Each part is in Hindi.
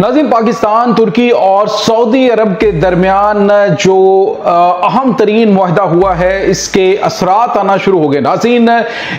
नाज़रीन, पाकिस्तान, तुर्की और सऊदी अरब के दरमियान जो अहम तरीन मुआहदा हुआ है, इसके असरात आना शुरू हो गए। नाज़रीन,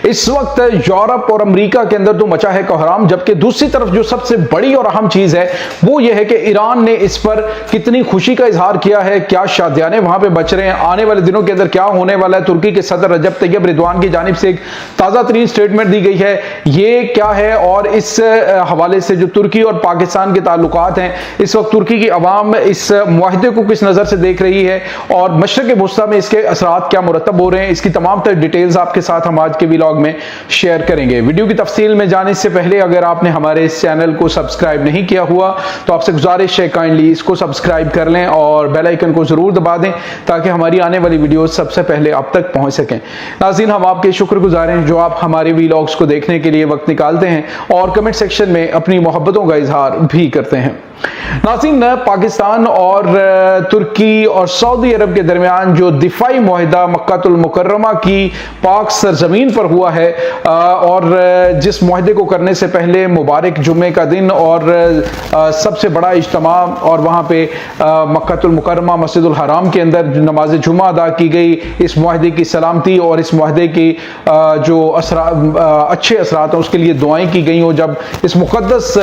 इस वक्त यूरोप और अमेरिका के अंदर तो मचा है कोहराम, जबकि दूसरी तरफ जो सबसे बड़ी और अहम चीज़ है वो ये है कि ईरान ने इस पर कितनी खुशी का इजहार किया है, क्या शादियाने वहां पर बच रहे हैं, आने वाले दिनों के अंदर क्या होने वाला है। तुर्की के सदर रजब तैयब एर्दोगान की जानिब से एक ताज़ा तरीन स्टेटमेंट दी गई है, ये क्या है और इस हवाले से जो तुर्की और पाकिस्तान के ताल्लुकात हैं, इस वक्त तुर्की की अवाम इस मुआहदे को किस नज़र से देख रही है और मशरक़ वुस्ता में इसके असरात क्या मुरतब हो रहे हैं, इसकी तमाम तर डिटेल्स आपके साथ हम आज के व्लॉग में शेयर करेंगे। वीडियो की तफसील में जाने से पहले अगर आपने हमारे इस चैनल को सब्सक्राइब नहीं किया हुआ तो आपसे गुजारिश है काइंडली इसको सब्सक्राइब कर लें और बेल आइकन को ज़रूर दबा दें ताकि हमारी आने वाली वीडियो सबसे पहले आप तक पहुँच सकें। नाज़रीन, हम आपके शुक्रगुजार हैं जो आप हमारे व्लॉग्स को देखने के लिए वक्त निकालते हैं और कमेंट सेक्शन में अपनी मोहब्बतों का इजहार भी करते हैं। नाज़रीन, पाकिस्तान और तुर्की और सऊदी अरब के दरमियान जो दिफाई मुआहदा मक्कातुल मुकर्रमा की पाक सरजमीन पर हुआ है और जिस मुआहदे को करने से पहले मुबारक जुम्मे का दिन और सबसे बड़ा इज्तिमा और वहाँ पे मक्कातुल मुकर्रमा मस्जिदुल हराम के अंदर नमाज जुम्मा अदा की गई, इस मुआहदे की सलामती और इस मुआहदे की जो अच्छे असरात हैं उसके लिए दुआएं की गई हो जब इस मुक़द्दस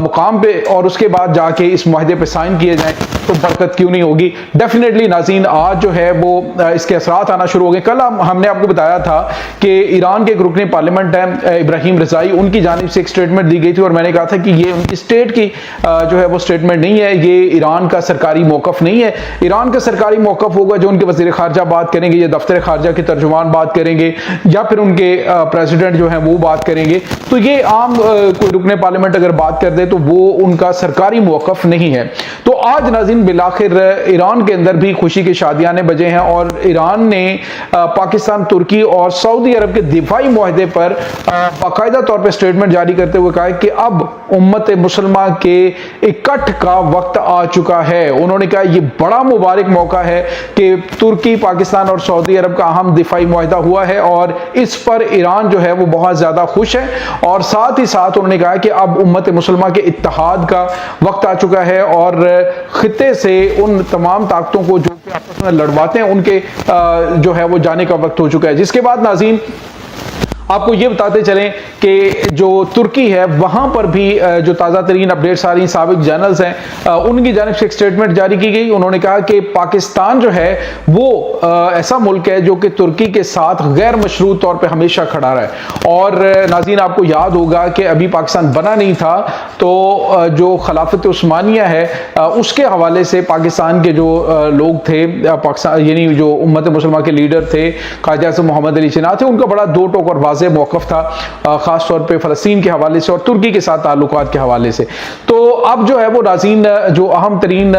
मुकाम पे, और उसके बाद जाके इस मुआहदे पे साइन किए जाएं तो बरकत क्यों नहीं होगी। डेफिनेटली नाज़रीन, आज जो है वो इसके असरात आना शुरू हो गए। कल हमने आपको बताया था कि ईरान के एक रुकने पार्लियामेंट है इब्राहिम रज़ाई, उनकी जानिब से एक स्टेटमेंट दी गई थी और मैंने कहा था कि ये उनकी स्टेट की जो है वो स्टेटमेंट नहीं है, ये ईरान का सरकारी मौक़िफ़ नहीं है। ईरान का सरकारी मौक़िफ़ होगा जो उनके वज़ीर ख़ारजा बात करेंगे या दफ्तर ख़ारजा के तर्जुमान बात करेंगे या फिर उनके प्रेसिडेंट जो है वो बात करेंगे। तो ये आम कोई रुकने पार्लियामेंट अगर बात कर दे तो वो उनका सरकारी मौक़िफ़ नहीं है। तो आज नाज़रीन बिलाखिर ईरान के अंदर भी खुशी के शादियाने बजे हैं और ईरान ने पाकिस्तान, तुर्की और सऊदी अरब के दिफाई मुआहदे पर बाकायदा तौर पर स्टेटमेंट जारी करते हुए कहा कि अब उम्मत मुसलमान के इकट्ठ का वक्त आ चुका है। उन्होंने कहा यह बड़ा मुबारक मौका है कि तुर्की, पाकिस्तान और सऊदी अरब का अहम दिफाई मुआहदा हुआ है और इस पर ईरान जो है वो बहुत ज़्यादा खुश है और साथ ही साथ उन्होंने कहा कि अब उम्मत मुसलमान के इत्तेहाद का वक्त आ चुका है और खित्ते से उन तमाम ताकतों को जो कि आपस में लड़वाते हैं उनके जो है वो जाने का वक्त हो चुका है। जिसके बाद नाज़रीन आपको ये बताते चलें कि जो तुर्की है वहाँ पर भी जो ताज़ा तरीन अपडेट्स आ रही हैं, साबिक जर्नल्स हैं उनकी जानिब से एक स्टेटमेंट जारी की गई। उन्होंने कहा कि पाकिस्तान जो है वो ऐसा मुल्क है जो कि तुर्की के साथ गैर मशरूत तौर पे हमेशा खड़ा रहा है। और नाज़रीन, आपको याद होगा कि अभी पाकिस्तान बना नहीं था तो जो खिलाफत उस्मानिया है उसके हवाले से पाकिस्तान के जो लोग थे, पाकिस्तान यानी जो उम्मत मुसलमान के लीडर थे ख्वाजा आज़म मोहम्मद अली जिन्ना थे, उनका बड़ा दो टोक और मौक़िफ़ था खास तौर पे फ़लस्तीन के हवाले से और तुर्की के साथ ताल्लुकात के हवाले से। तो अब जो है वो नाज़रीन जो अहम तरीन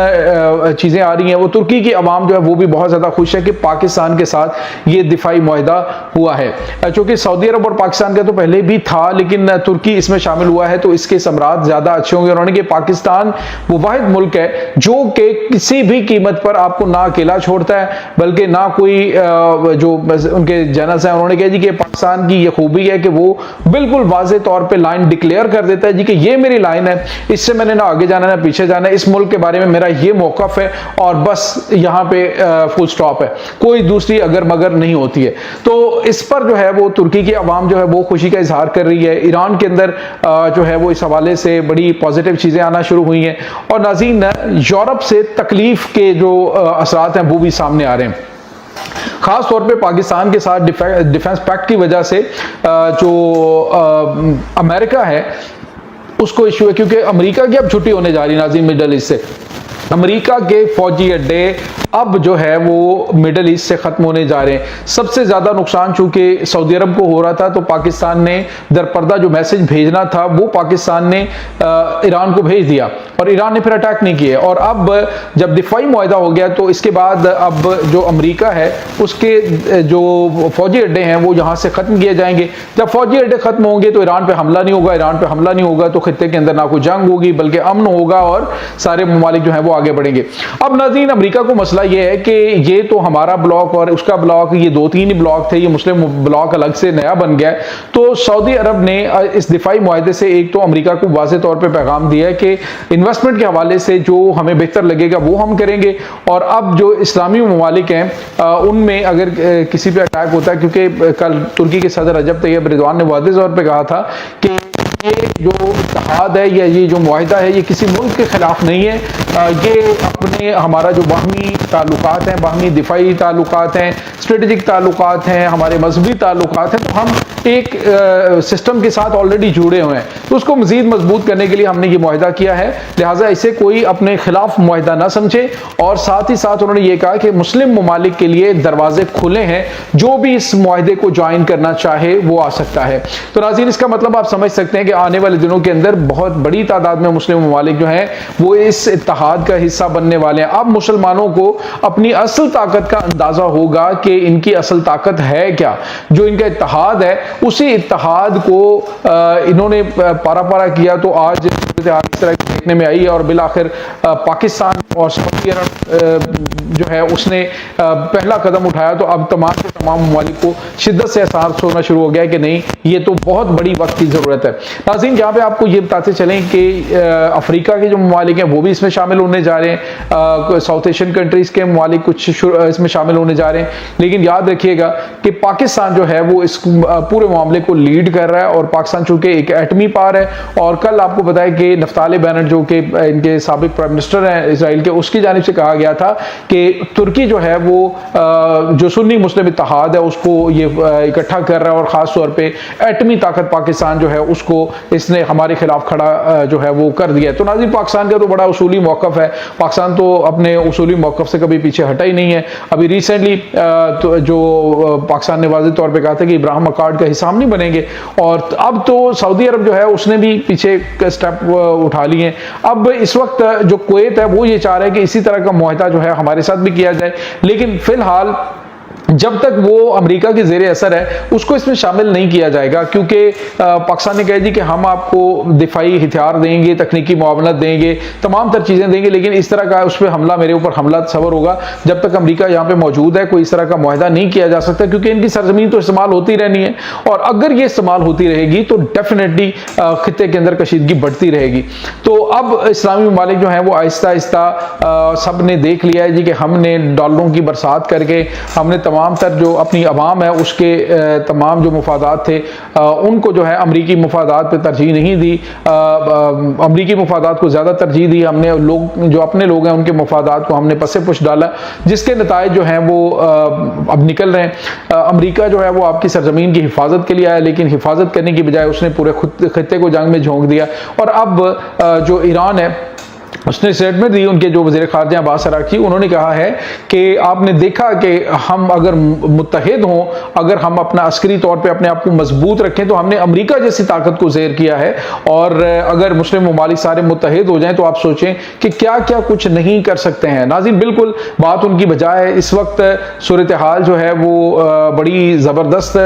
चीज़ें आ रही हैं वो तुर्की की अवाम जो है वो भी बहुत ज़्यादा खुश है कि पाकिस्तान के साथ ये दिफाई मुआहदा हुआ है। चूँकि सऊदी अरब और पाकिस्तान का तो पहले भी था लेकिन तुर्की इसमें शामिल हुआ है तो इसके समरात ज़्यादा अच्छे होंगे। उन्होंने कि पाकिस्तान वो वाहिद मुल्क है जो कि किसी भी कीमत पर आपको ना अकेला छोड़ता है बल्कि ना कोई जो उनके जनरल्स हैं उन्होंने कहा जी कि पाकिस्तान की खूबी है कि वो बिल्कुल वाज़े तौर पे लाइन डिक्लेयर कर देता है जी कि ये मेरी लाइन है, इससे मैंने ना आगे जाना ना पीछे जाना है, इस मुल्क के बारे में मेरा ये मौक़िफ़ है और बस यहाँ पे फुल स्टॉप है, कोई दूसरी अगर मगर नहीं होती है। तो इस पर जो है वो तुर्की की अवाम जो है वो खुशी का इजहार कर रही है। ईरान के अंदर जो है वो इस हवाले से बड़ी पॉजिटिव चीज़ें आना शुरू हुई हैं और नाज़रीन यूरोप से तकलीफ के जो असरात हैं वो भी सामने आ रहे हैं। खास तौर पे पाकिस्तान के साथ डिफेंस पैक्ट की वजह से जो अमेरिका है उसको इशू है क्योंकि अमेरिका की अब छुट्टी होने जा रही है नाज़रीन मिडल ईस्ट से। अमेरिका के फौजी अड्डे अब जो है वो मिडल ईस्ट से ख़त्म होने जा रहे हैं। सबसे ज़्यादा नुकसान चूँकि सऊदी अरब को हो रहा था तो पाकिस्तान ने दरपर्दा जो मैसेज भेजना था वो पाकिस्तान ने ईरान को भेज दिया और ईरान ने फिर अटैक नहीं किए। और अब जब दिफाई मुआहदा हो गया तो इसके बाद अब जो अमेरिका है उसके जो फौजी अड्डे हैं वो यहाँ से ख़त्म किए जाएंगे। जब फौजी अड्डे ख़त्म होंगे तो ईरान पर हमला नहीं होगा, ईरान पर हमला नहीं होगा तो खित्ते के अंदर ना कोई जंग होगी बल्कि अमन होगा और सारे ममालिक जो है वो आगे बढ़ेंगे। अब नाज़रीन, अमेरिका को मसला यह है कि ये तो हमारा ब्लॉक और उसका ब्लॉक, ये दो तीन ही ब्लॉक थे, ये मुस्लिम ब्लॉक अलग से नया बन गया है। तो सऊदी अरब ने इस दिफाई मुआहदे से एक तो अमेरिका को वाज़ेह तौर पर पैगाम दिया है कि इन्वेस्टमेंट के हवाले से जो हमें बेहतर लगेगा वो हम करेंगे। और अब जो इस्लामी ममालिक हैं उनमें अगर किसी पे अटैक होता है, क्योंकि कल तुर्की के सदर रजब तैयब एर्दोगान ने वाज़ेह तौर पर कहा था कि ये जो इत्तेहाद है या ये जो मुआहिदा है ये किसी मुल्क के खिलाफ नहीं है, ये अपने हमारा जो बाहमी ताल्लुकात हैं, बाहमी दिफाई ताल्लुकात हैं, स्ट्रेटेजिक ताल्लुकात हैं, हमारे मजहबी ताल्लुकात हैं, तो हम एक सिस्टम के साथ ऑलरेडी जुड़े हुए हैं, तो उसको मजीद मजबूत करने के लिए हमने ये मुआहिदा किया है। लिहाजा इसे कोई अपने खिलाफ मुआहिदा ना समझे। और साथ ही साथ उन्होंने ये कहा कि मुस्लिम ममालिक के लिए दरवाजे खुले हैं, जो भी इस मुआहिदे को ज्वाइन करना चाहे वो आ सकता है। तो नाज़रीन, इसका मतलब आप समझ सकते हैं कि आने वाले दिनों के अंदर बहुत बड़ी तादाद में मुस्लिम ममालिक जो हैं वो इस इत्तेहाद का हिस्सा बनने वाले हैं। अब मुसलमानों को अपनी असल ताकत का अंदाजा होगा कि इनकी असल ताकत है क्या। जो इनका इत्तेहाद है, उसी इत्तेहाद को इन्होंने पारा पारा किया, तो आज इस तरह की देखने में आई है। और बिलाखिर पाकिस्तान और सऊदी अरब जो है उसने पहला कदम उठाया, तो अब तमाम के तमाम ममालिक को शिद्दत से एहसास होना शुरू हो गया है कि नहीं, ये तो बहुत बड़ी वक्त की ज़रूरत है। नाज़रीन, यहाँ पे आपको ये बताते चलें कि अफ्रीका के जो ममालिक हैं वो भी इसमें शामिल होने जा रहे हैं, साउथ एशियन कंट्रीज़ के ममालिक कुछ इसमें शामिल होने जा रहे हैं। लेकिन याद रखिएगा कि पाकिस्तान जो है वो इस पूरे मामले को लीड कर रहा है, और पाकिस्तान चूँकि एक एटमी पावर है। और कल आपको बताया कि नफ्ताली बेनेट जो कि इनके साबिक प्राइम मिनिस्टर हैं इसराइल के, उसकी जानिब से कहा गया था कि तुर्की जो है वो जो सुन्नी मुस्लिम इत्तेहाद है उसको ये इकट्ठा कर रहा है, और ख़ास तौर पे एटमी ताकत पाकिस्तान जो है उसको इसने हमारे खिलाफ खड़ा जो है वो कर दिया है। तो नाज़रीन, पाकिस्तान का तो बड़ा उसूली मौक़िफ़ है, पाकिस्तान तो अपने उसूली मौक़िफ़ से कभी पीछे हटा ही नहीं है। अभी रिसेंटली तो जो पाकिस्तान ने वाज़ेह तौर पर कहा था कि इब्राहिम अकॉर्ड का हिस्सा हम नहीं बनेंगे, और अब तो सऊदी अरब जो है उसने भी पीछे स्टेप उठा लिए हैं। अब इस वक्त जो कुवैत है वो ये चाह रहा है कि इसी तरह का मुआहिदा जो है हमारे साथ भी किया जाए, लेकिन फिलहाल जब तक वो अमेरिका के ज़ेरे असर है उसको इसमें शामिल नहीं किया जाएगा, क्योंकि पाकिस्तान ने कहा जी कि हम आपको दिफाई हथियार देंगे, तकनीकी मुआवनत देंगे, तमाम तर चीज़ें देंगे, लेकिन इस तरह का उस पर हमला, मेरे ऊपर हमला तस्वर होगा। जब तक अमेरिका यहाँ पे मौजूद है कोई इस तरह का मुआहिदा नहीं किया जा सकता, क्योंकि इनकी सरजमीन तो इस्तेमाल होती रहनी है, और अगर ये इस्तेमाल होती रहेगी तो डेफिनेटली खित्ते के अंदर कशीदगी बढ़ती रहेगी। तो अब इस्लामी ममालिक जो हैं वो आहिस्ता आहिस्ता सब ने देख लिया है जी कि हमने डॉलरों की बरसात करके हमने तमाम तर जो अपनी अवाम है उसके तमाम जो मुफादात थे उनको जो है अमरीकी मुफादात पे तरजीह नहीं दी, अमरीकी मुफादात को ज़्यादा तरजीह दी। हमने लोग जो अपने लोग हैं उनके मुफादात को हमने पसे पुश डाला, जिसके नताइज जो हैं वो अब निकल रहे हैं। अमरीका जो है वो आपकी सरजमीन की हिफाजत के लिए आया, लेकिन हिफाजत करने की बजाय उसने पूरे खित्ते को जंग में झोंक दिया। और अब जो ईरान है उसने स्टेटमेंट दी, उनके जो वज़ीर ख़ारजा अब्बास अराग़ची, उन्होंने कहा है कि आपने देखा कि हम अगर मुत्तहिद हों, अगर हम अपना अस्करी तौर पे अपने आप को मजबूत रखें, तो हमने अमेरिका जैसी ताकत को ज़ेर किया है, और अगर मुस्लिम ममालिक सारे मुत्तहिद हो जाएं तो आप सोचें कि क्या क्या कुछ नहीं कर सकते हैं। नाज़रीन, बिल्कुल बात उनकी बजाय इस वक्त सूरत हाल जो है वो बड़ी ज़बरदस्त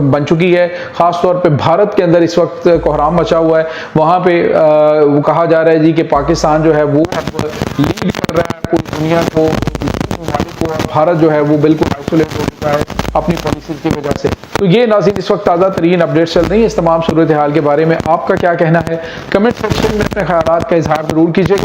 बन चुकी है। ख़ास तौर पर भारत के अंदर इस वक्त कोहराम मचा हुआ है। वहाँ पर वो कहा जा रहा है जी कि पाकिस्तान जो है वो लीड कर रहा है पूरी दुनिया को, भारत जो है वो बिल्कुल आइसोलेट हो चुका है अपनी पॉलिसी की वजह से। तो ये नाज़रीन इस वक्त ताज़ा तरीन अपडेट चल रही है इस तमाम सूरत हाल के बारे में। आपका क्या कहना है? कमेंट सेक्शन में अपने ख्यालात का इजहार जरूर कीजिएगा।